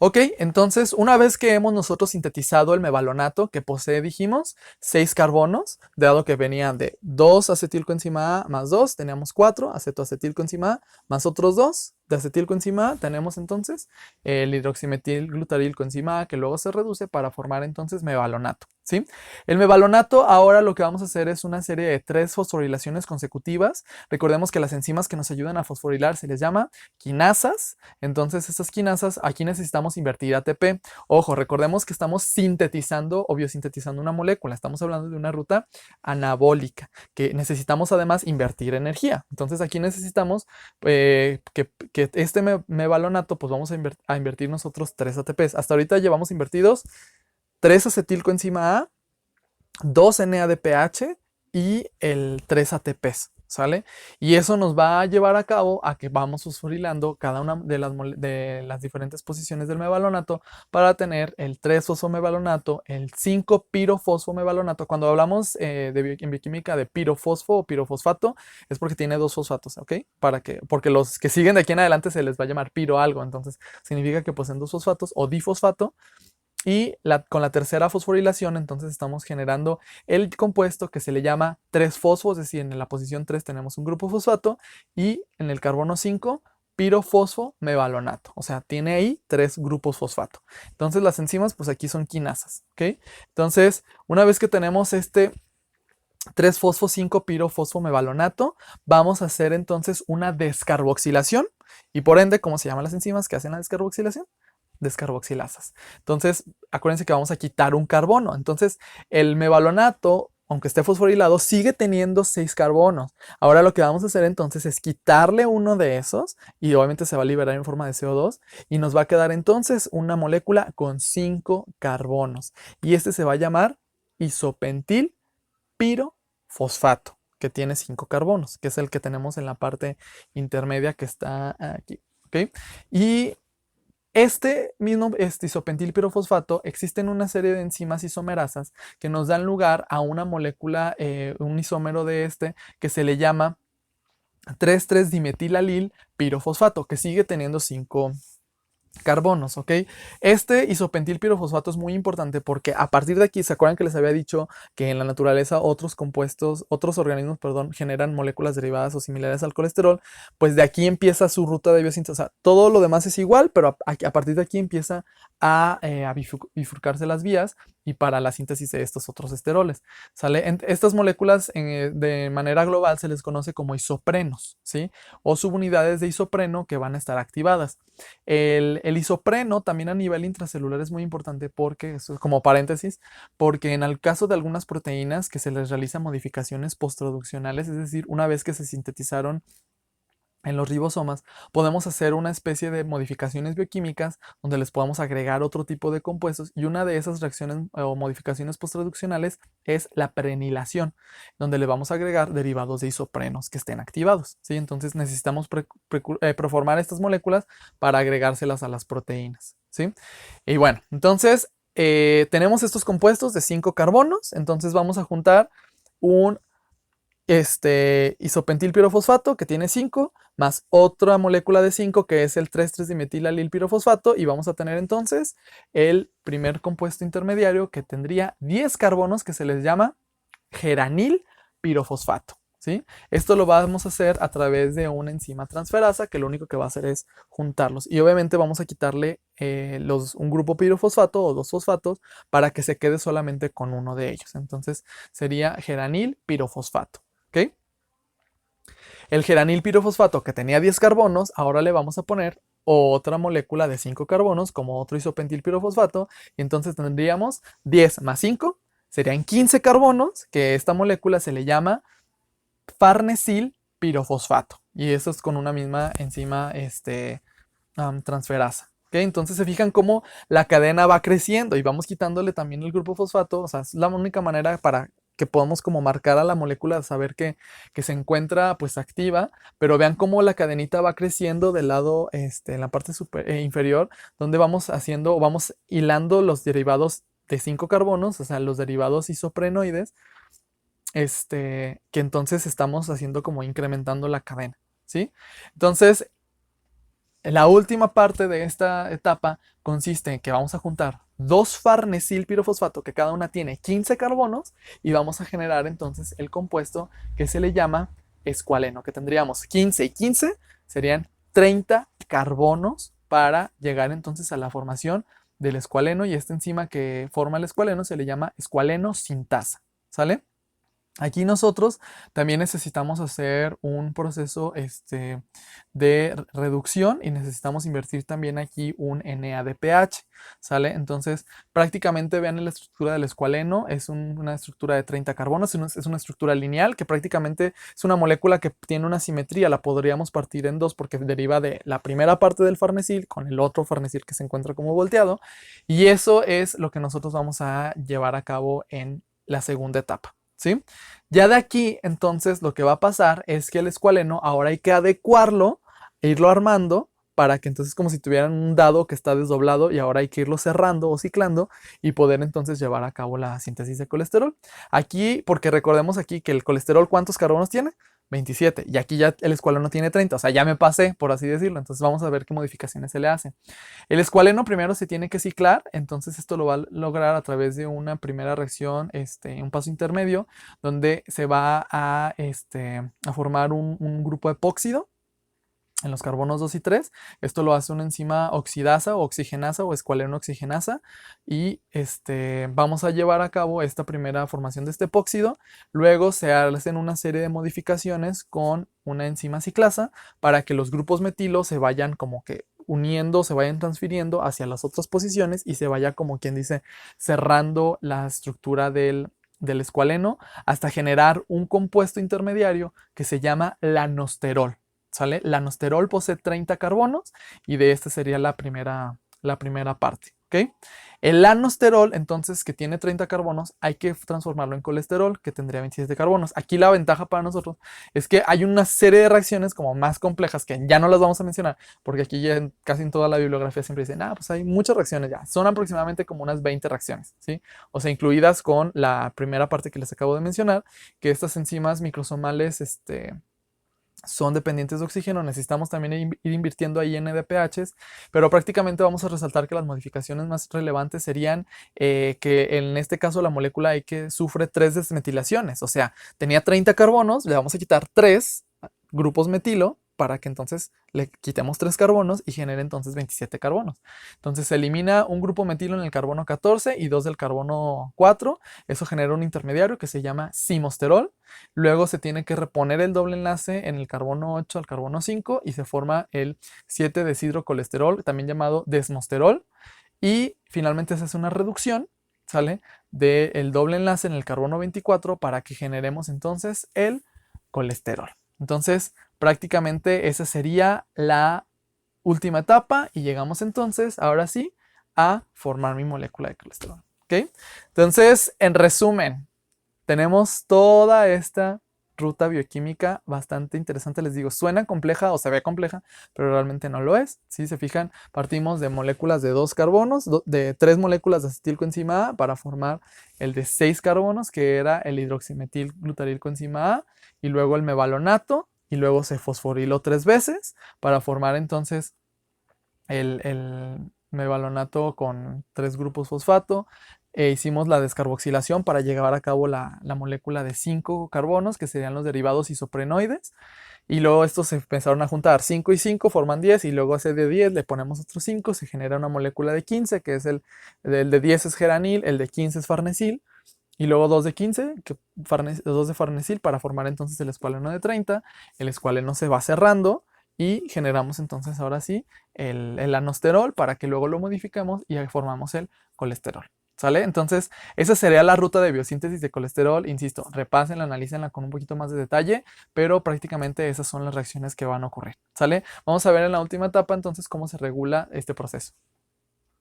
Ok, entonces una vez que hemos nosotros sintetizado el mevalonato que posee, dijimos, 6 carbonos, dado que venían de 2 acetilcoenzima A más 2, teníamos 4 acetoacetilcoenzima A más otros 2 de acetilcoenzima A, tenemos entonces el hidroximetilglutarilcoenzima A que luego se reduce para formar entonces mevalonato, ¿sí? El mevalonato ahora lo que vamos a hacer es una serie de 3 fosforilaciones consecutivas. Recordemos que las enzimas que nos ayudan a fosforilar se les llama quinasas. Entonces, estas quinasas, aquí necesitamos invertir ATP. Ojo, recordemos que estamos sintetizando o biosintetizando una molécula. Estamos hablando de una ruta anabólica, que necesitamos además invertir energía. Entonces, aquí necesitamos que este mevalonato, pues vamos a invertir nosotros 3 ATPs. Hasta ahorita llevamos invertidos 3 acetilcoenzima A, 2 NADPH y el 3 ATPs. ¿Sale? Y eso nos va a llevar a cabo a que vamos fosforilando cada una de las diferentes posiciones del mevalonato para tener el 3-fosfomevalonato, el 5-pirofosfomevalonato. Cuando hablamos en bioquímica de pirofosfo o pirofosfato, es porque tiene 2 fosfatos, ¿ok? Porque los que siguen de aquí en adelante se les va a llamar piro algo, entonces significa que poseen 2 fosfatos o difosfato. Y con la tercera fosforilación, entonces estamos generando el compuesto que se le llama 3-fosfo, es decir, en la posición 3 tenemos un grupo fosfato y en el carbono 5, pirofosfomevalonato. O sea, tiene ahí 3 grupos fosfato. Entonces las enzimas, pues aquí son quinasas, ¿ok? Entonces, una vez que tenemos este 3-fosfo-5-pirofosfomevalonato, vamos a hacer entonces una descarboxilación y por ende, ¿cómo se llaman las enzimas que hacen la descarboxilación? Descarboxilasas. Entonces, acuérdense que vamos a quitar un carbono. Entonces, el mevalonato, aunque esté fosforilado, sigue teniendo 6 carbonos. Ahora lo que vamos a hacer entonces es quitarle uno de esos y obviamente se va a liberar en forma de CO2 y nos va a quedar entonces una molécula con 5 carbonos. Y este se va a llamar isopentil pirofosfato, que tiene 5 carbonos, que es el que tenemos en la parte intermedia que está aquí. ¿Ok? Y este mismo isopentil pirofosfato existen una serie de enzimas isomerasas que nos dan lugar a una molécula, un isómero de este que se le llama 3,3-dimetilalil pirofosfato, que sigue teniendo 5 carbonos, ¿ok? Este isopentil pirofosfato es muy importante porque a partir de aquí, ¿se acuerdan que les había dicho que en la naturaleza otros compuestos, otros organismos, perdón, generan moléculas derivadas o similares al colesterol? Pues de aquí empieza su ruta de biosíntesis. O sea, todo lo demás es igual, pero a partir de aquí empieza a bifurcarse las vías y para la síntesis de estos otros esteroles, ¿sale? Estas moléculas de manera global se les conoce como isoprenos, ¿sí? O subunidades de isopreno que van a estar activadas. El isopreno también a nivel intracelular es muy importante porque, como paréntesis, porque en el caso de algunas proteínas que se les realizan modificaciones postproduccionales, es decir, una vez que se sintetizaron en los ribosomas, podemos hacer una especie de modificaciones bioquímicas donde les podamos agregar otro tipo de compuestos y una de esas reacciones o modificaciones posttraduccionales es la prenilación, donde le vamos a agregar derivados de isoprenos que estén activados, ¿sí? Entonces necesitamos preformar estas moléculas para agregárselas a las proteínas, ¿sí? Y bueno, entonces tenemos estos compuestos de 5 carbonos, entonces vamos a juntar un isopentil pirofosfato que tiene 5 más otra molécula de 5 que es el 3,3-dimetilalil pirofosfato y vamos a tener entonces el primer compuesto intermediario que tendría 10 carbonos que se les llama geranil pirofosfato, ¿sí? Esto lo vamos a hacer a través de una enzima transferasa que lo único que va a hacer es juntarlos y obviamente vamos a quitarle un grupo pirofosfato o 2 fosfatos para que se quede solamente con uno de ellos. Entonces sería geranil pirofosfato. ¿Ok? El geranil pirofosfato que tenía 10 carbonos, ahora le vamos a poner otra molécula de 5 carbonos como otro isopentil pirofosfato y entonces tendríamos 10 más 5, serían 15 carbonos, que esta molécula se le llama farnesil pirofosfato y eso es con una misma enzima transferasa. ¿Okay? Entonces se fijan cómo la cadena va creciendo y vamos quitándole también el grupo fosfato, o sea, es la única manera para que podamos como marcar a la molécula, saber que se encuentra pues activa, pero vean cómo la cadenita va creciendo del lado, en la parte inferior, donde vamos haciendo, vamos hilando los derivados de 5 carbonos, o sea, los derivados isoprenoides, que entonces estamos haciendo como incrementando la cadena, ¿sí? Entonces, La última parte de esta etapa consiste en que vamos a juntar dos farnesil pirofosfato, que cada una tiene 15 carbonos, y vamos a generar entonces el compuesto que se le llama escualeno, que tendríamos 15 y 15, serían 30 carbonos para llegar entonces a la formación del escualeno, y esta enzima que forma el escualeno se le llama escualeno sintasa, ¿sale? Aquí nosotros también necesitamos hacer un proceso de reducción y necesitamos invertir también aquí un NADPH, ¿sale? Entonces, prácticamente vean la estructura del escualeno, es una estructura de 30 carbonos, es una estructura lineal que prácticamente es una molécula que tiene una simetría, la podríamos partir en dos porque deriva de la primera parte del farnesil con el otro farnesil que se encuentra como volteado, y eso es lo que nosotros vamos a llevar a cabo en la segunda etapa. ¿Sí? Ya de aquí, entonces, lo que va a pasar es que el escualeno ahora hay que adecuarlo e irlo armando para que entonces como si tuvieran un dado que está desdoblado y ahora hay que irlo cerrando o ciclando y poder entonces llevar a cabo la síntesis de colesterol. Aquí, porque recordemos aquí que el colesterol, ¿cuántos carbonos tiene? 27, y aquí ya el escualeno tiene 30, o sea, ya me pasé, por así decirlo. Entonces vamos a ver qué modificaciones se le hacen. El escualeno primero se tiene que ciclar, entonces esto lo va a lograr a través de una primera reacción, un paso intermedio, donde se va a formar un grupo epóxido en los carbonos 2 y 3. Esto lo hace una enzima oxidasa o oxigenasa o escualeno oxigenasa, y vamos a llevar a cabo esta primera formación de este epóxido. Luego se hacen una serie de modificaciones con una enzima ciclasa para que los grupos metilo se vayan como que uniendo, se vayan transfiriendo hacia las otras posiciones y se vaya, como quien dice, cerrando la estructura del escualeno hasta generar un compuesto intermediario que se llama lanosterol. ¿Sale? Lanosterol posee 30 carbonos y de esta sería la primera parte. ¿Ok? El lanosterol, entonces, que tiene 30 carbonos, hay que transformarlo en colesterol, que tendría 27 carbonos. Aquí la ventaja para nosotros es que hay una serie de reacciones como más complejas que ya no las vamos a mencionar, porque aquí ya casi en toda la bibliografía siempre dicen, pues hay muchas reacciones ya. Son aproximadamente como unas 20 reacciones, ¿sí? O sea, incluidas con la primera parte que les acabo de mencionar, que estas enzimas microsomales, son dependientes de oxígeno, necesitamos también ir invirtiendo ahí en NADPHs, pero prácticamente vamos a resaltar que las modificaciones más relevantes serían que en este caso la molécula hay que sufre 3 desmetilaciones, o sea, tenía 30 carbonos, le vamos a quitar 3 grupos metilo para que entonces le quitemos 3 carbonos y genere entonces 27 carbonos. Entonces se elimina un grupo metilo en el carbono 14 y 2 del carbono 4, eso genera un intermediario que se llama simosterol. Luego se tiene que reponer el doble enlace en el carbono 8 al carbono 5 y se forma el 7-deshidrocolesterol, también llamado desmosterol. Y finalmente se hace una reducción, ¿sale? Del doble enlace en el carbono 24 para que generemos entonces el colesterol. Entonces, prácticamente esa sería la última etapa y llegamos entonces, ahora sí, a formar mi molécula de colesterol. ¿Ok? Entonces, en resumen, tenemos toda esta ruta bioquímica bastante interesante. Les digo, suena compleja o se ve compleja, pero realmente no lo es. Si se fijan, partimos de moléculas de 2 carbonos, de 3 moléculas de acetilcoenzima A para formar el de 6 carbonos, que era el hidroximetilglutarilcoenzima A, y luego el mevalonato, y luego se fosforiló 3 veces para formar entonces el mevalonato con 3 grupos fosfato. Hicimos la descarboxilación para llevar a cabo la molécula de 5 carbonos, que serían los derivados isoprenoides. Y luego estos se empezaron a juntar, 5 y 5 forman 10, y luego a ese de 10 le ponemos otros 5, se genera una molécula de 15, que es el de 10 es geranil, el de 15 es farnesil, y luego 2 de 15, 2 de farnesil para formar entonces el escualeno de 30. El escualeno se va cerrando y generamos entonces ahora sí el lanosterol para que luego lo modificamos y ahí formamos el colesterol. ¿Sale? Entonces, esa sería la ruta de biosíntesis de colesterol. Insisto, repásenla, analícenla con un poquito más de detalle, pero prácticamente esas son las reacciones que van a ocurrir. ¿Sale? Vamos a ver en la última etapa entonces cómo se regula este proceso.